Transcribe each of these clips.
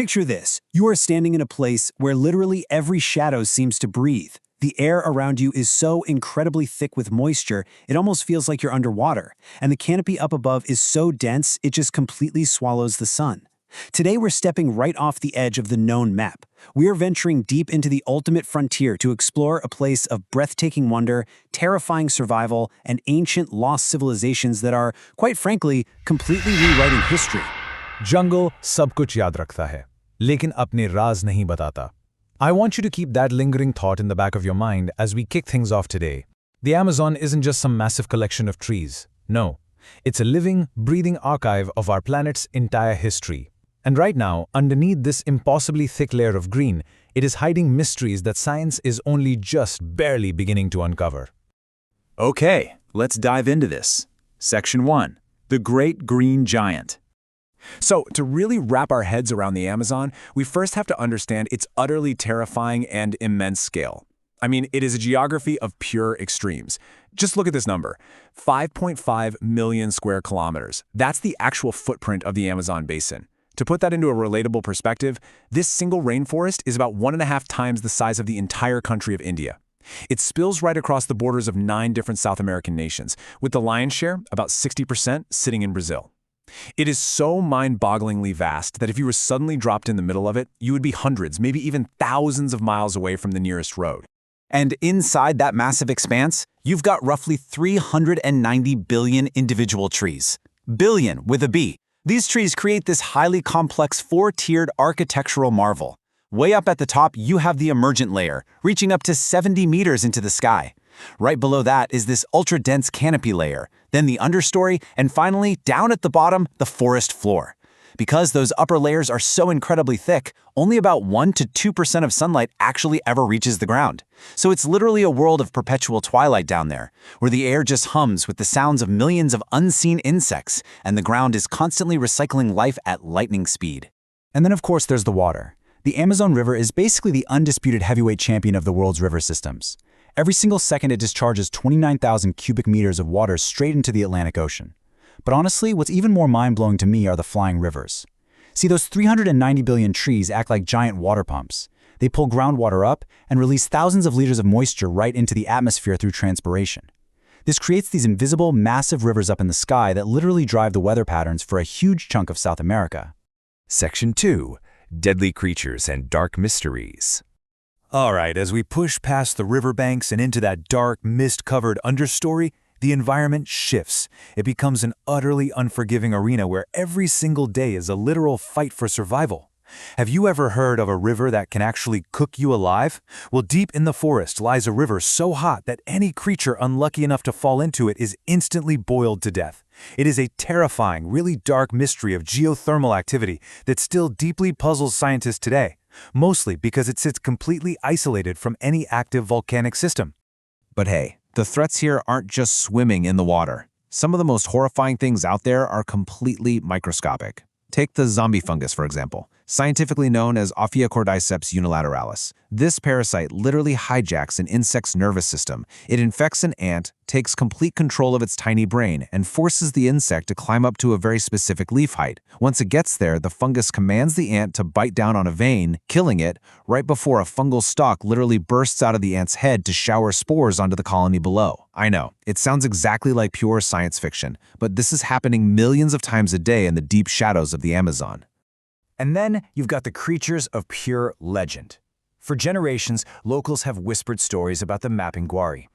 Picture this. You are standing in a place where literally every shadow seems to breathe. The air around you is so incredibly thick with moisture, it almost feels like you're underwater. And the canopy up above is so dense, it just completely swallows the sun. Today, we're stepping right off the edge of the known map. We are venturing deep into the ultimate frontier to explore a place of breathtaking wonder, terrifying survival, and ancient lost civilizations that are, quite frankly, completely rewriting history. जंगल सब कुछ याद रखता है, लेकिन अपने राज नहीं बताता. I want you to keep that lingering thought in the back of your mind as we kick things off today. The Amazon isn't just some massive collection of trees. No, it's a living, breathing archive of our planet's entire history. And right now, underneath this impossibly thick layer of green, it is hiding mysteries that science is only just barely beginning to uncover. Okay, let's dive into this. Section 1. The Great Green Giant. So, to really wrap our heads around the Amazon, we first have to understand its utterly terrifying and immense scale. I mean, it is a geography of pure extremes. Just look at this number, 5.5 million square kilometers. That's the actual footprint of the Amazon basin. To put that into a relatable perspective, this single rainforest is about 1.5 times the size of the entire country of India. It spills right across the borders of 9 different South American nations, with the lion's share, about 60%, sitting in Brazil. It is so mind-bogglingly vast that if you were suddenly dropped in the middle of it, you would be hundreds, maybe even thousands of miles away from the nearest road. And inside that massive expanse, you've got roughly 390 billion individual trees. Billion with a B. These trees create this highly complex 4-tiered architectural marvel. Way up at the top, you have the emergent layer, reaching up to 70 meters into the sky. Right below that is this ultra-dense canopy layer, then the understory, and finally, down at the bottom, the forest floor. Because those upper layers are so incredibly thick, only about 1 to 2% of sunlight actually ever reaches the ground. So it's literally a world of perpetual twilight down there, where the air just hums with the sounds of millions of unseen insects, and the ground is constantly recycling life at lightning speed. And then of course there's the water. The Amazon River is basically the undisputed heavyweight champion of the world's river systems. Every single second it discharges 29,000 cubic meters of water straight into the Atlantic Ocean. But honestly, what's even more mind-blowing to me are the flying rivers. See, those 390 billion trees act like giant water pumps. They pull groundwater up and release thousands of liters of moisture right into the atmosphere through transpiration. This creates these invisible, massive rivers up in the sky that literally drive the weather patterns for a huge chunk of South America. Section 2. Deadly Creatures and Dark Mysteries. Alright, as we push past the riverbanks and into that dark, mist-covered understory, the environment shifts. It becomes an utterly unforgiving arena where every single day is a literal fight for survival. Have you ever heard of a river that can actually cook you alive? Well, deep in the forest lies a river so hot that any creature unlucky enough to fall into it is instantly boiled to death. It is a terrifying, really dark mystery of geothermal activity that still deeply puzzles scientists today, mostly because it sits completely isolated from any active volcanic system. But hey, the threats here aren't just swimming in the water. Some of the most horrifying things out there are completely microscopic. Take the zombie fungus, for example, scientifically known as Ophiacordyceps unilateralis. This parasite literally hijacks an insect's nervous system. It infects an ant, takes complete control of its tiny brain, and forces the insect to climb up to a very specific leaf height. Once it gets there, the fungus commands the ant to bite down on a vein, killing it, right before a fungal stalk literally bursts out of the ant's head to shower spores onto the colony below. I know, it sounds exactly like pure science fiction, but this is happening millions of times a day in the deep shadows of the Amazon. And then you've got the creatures of pure legend. For generations, locals have whispered stories about the mapinguari.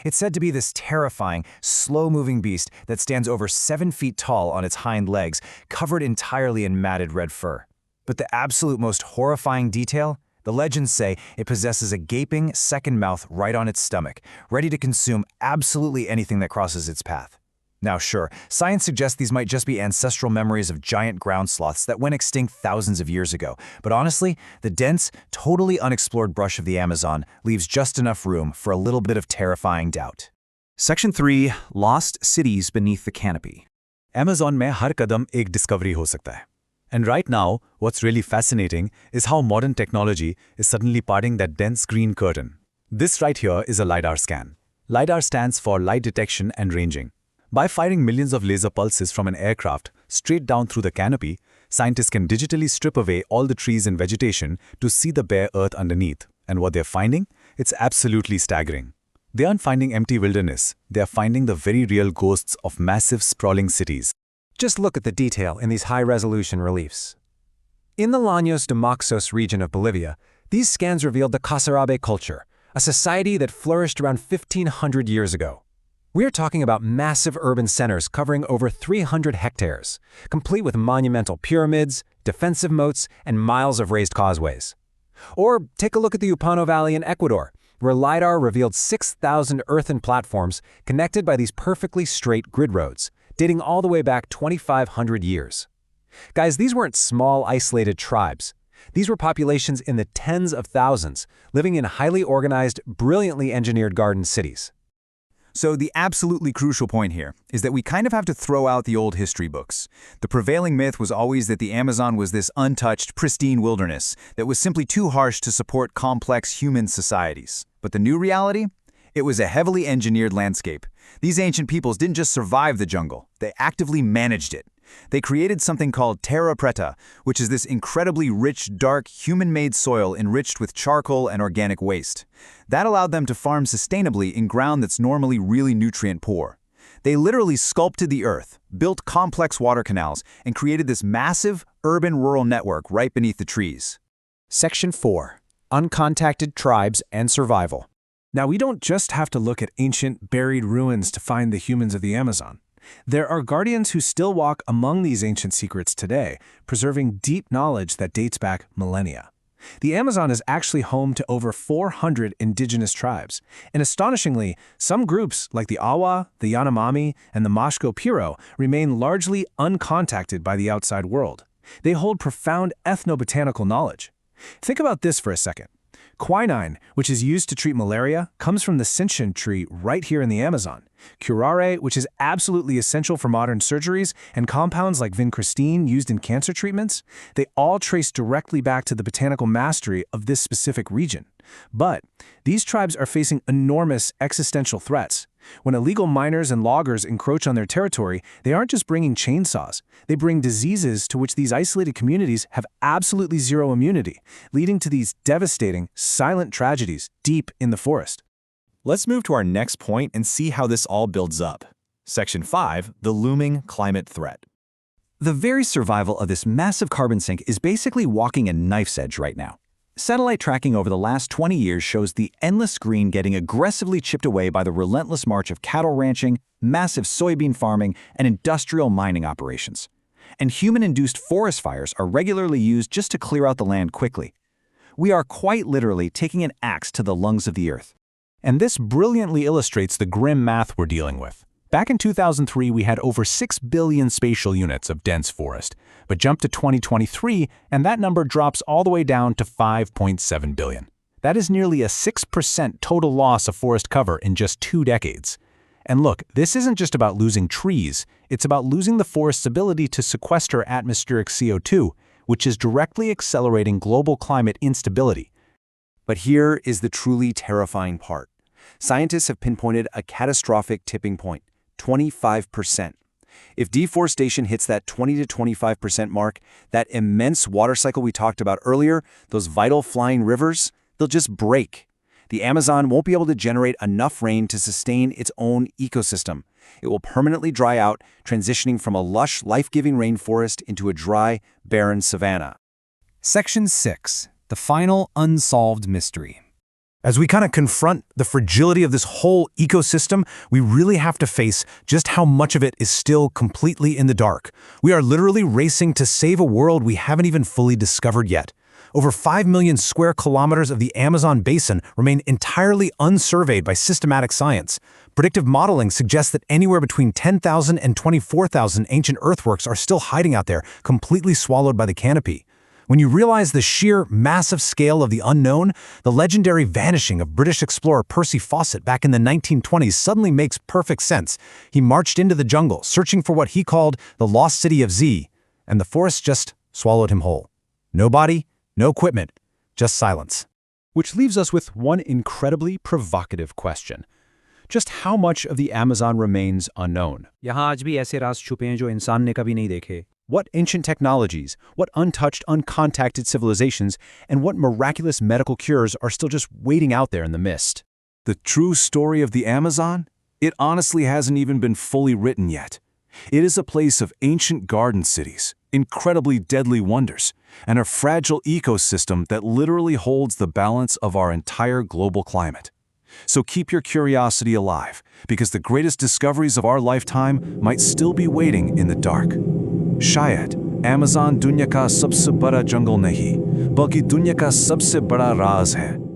It's said to be this terrifying, slow-moving beast that stands over 7 feet tall on its hind legs, covered entirely in matted red fur. But the absolute most horrifying detail? The legends say it possesses a gaping second mouth right on its stomach, ready to consume absolutely anything that crosses its path. Now sure, science suggests these might just be ancestral memories of giant ground sloths that went extinct thousands of years ago, but honestly, the dense, totally unexplored brush of the Amazon leaves just enough room for a little bit of terrifying doubt. Section 3. Lost Cities Beneath the Canopy. Amazon में हर कदम एक discovery हो सकता है. And right now, what's really fascinating is how modern technology is suddenly parting that dense green curtain. This right here is a LiDAR scan. LiDAR stands for light detection and ranging. By firing millions of laser pulses from an aircraft straight down through the canopy, scientists can digitally strip away all the trees and vegetation to see the bare earth underneath. And what they're finding? It's absolutely staggering. They aren't finding empty wilderness. They are finding the very real ghosts of massive sprawling cities. Just look at the detail in these high-resolution reliefs. In the Llanos de Moxos region of Bolivia, these scans revealed the Casarabe culture, a society that flourished around 1,500 years ago. We are talking about massive urban centers covering over 300 hectares, complete with monumental pyramids, defensive moats, and miles of raised causeways. Or take a look at the Upano Valley in Ecuador, where LiDAR revealed 6,000 earthen platforms connected by these perfectly straight grid roads, dating all the way back 2,500 years. Guys, these weren't small, isolated tribes. These were populations in the tens of thousands, living in highly organized, brilliantly engineered garden cities. So the absolutely crucial point here is that we kind of have to throw out the old history books. The prevailing myth was always that the Amazon was this untouched, pristine wilderness that was simply too harsh to support complex human societies. But the new reality? It was a heavily engineered landscape. These ancient peoples didn't just survive the jungle, they actively managed it. They created something called terra preta, which is this incredibly rich, dark, human-made soil enriched with charcoal and organic waste. That allowed them to farm sustainably in ground that's normally really nutrient-poor. They literally sculpted the earth, built complex water canals, and created this massive, urban-rural network right beneath the trees. Section 4. Uncontacted Tribes and Survival. Now, we don't just have to look at ancient, buried ruins to find the humans of the Amazon. There are guardians who still walk among these ancient secrets today, preserving deep knowledge that dates back millennia. The Amazon is actually home to over 400 indigenous tribes, and astonishingly, some groups like the Awa, the Yanomami, and the Mashco Piro remain largely uncontacted by the outside world. They hold profound ethnobotanical knowledge. Think about this for a second. Quinine, which is used to treat malaria, comes from the cinchona tree right here in the Amazon. Curare, which is absolutely essential for modern surgeries, and compounds like vincristine used in cancer treatments, they all trace directly back to the botanical mastery of this specific region. But these tribes are facing enormous existential threats. When illegal miners and loggers encroach on their territory, they aren't just bringing chainsaws. They bring diseases to which these isolated communities have absolutely zero immunity, leading to these devastating, silent tragedies deep in the forest. Let's move to our next point and see how this all builds up. Section 5, the looming climate threat. The very survival of this massive carbon sink is basically walking a knife's edge right now. Satellite tracking over the last 20 years shows the endless green getting aggressively chipped away by the relentless march of cattle ranching, massive soybean farming, and industrial mining operations. And human-induced forest fires are regularly used just to clear out the land quickly. We are quite literally taking an axe to the lungs of the earth. And this brilliantly illustrates the grim math we're dealing with. Back in 2003, we had over 6 billion spatial units of dense forest, but jump to 2023, and that number drops all the way down to 5.7 billion. That is nearly a 6% total loss of forest cover in just 2 decades. And look, this isn't just about losing trees, it's about losing the forest's ability to sequester atmospheric CO2, which is directly accelerating global climate instability. But here is the truly terrifying part. Scientists have pinpointed a catastrophic tipping point, 25%. If deforestation hits that 20 to 25% mark, that immense water cycle we talked about earlier, those vital flying rivers, they'll just break. The Amazon won't be able to generate enough rain to sustain its own ecosystem. It will permanently dry out, transitioning from a lush, life-giving rainforest into a dry, barren savanna. Section 6. The Final Unsolved Mystery. As we kind of confront the fragility of this whole ecosystem, we really have to face just how much of it is still completely in the dark. We are literally racing to save a world we haven't even fully discovered yet. Over 5 million square kilometers of the Amazon basin remain entirely unsurveyed by systematic science. Predictive modeling suggests that anywhere between 10,000 and 24,000 ancient earthworks are still hiding out there, completely swallowed by the canopy. When you realize the sheer, massive scale of the unknown, the legendary vanishing of British explorer Percy Fawcett back in the 1920s suddenly makes perfect sense. He marched into the jungle, searching for what he called the lost city of Z, and the forest just swallowed him whole. No body, no equipment, just silence. Which leaves us with one incredibly provocative question. just how much of the Amazon remains unknown. यहाँ आज भी ऐसे राज छुपे हैं जो इंसान ने कभी नहीं देखे. What ancient technologies, what untouched, uncontacted civilizations, and what miraculous medical cures are still just waiting out there in the mist? The true story of the Amazon? It honestly hasn't even been fully written yet. It is a place of ancient garden cities, incredibly deadly wonders, and a fragile ecosystem that literally holds the balance of our entire global climate. So keep your curiosity alive, because the greatest discoveries of our lifetime might still be waiting in the dark. शायद Amazon दुनिया का सबसे बड़ा जंगल नहीं, बल्कि दुनिया का सबसे बड़ा राज है.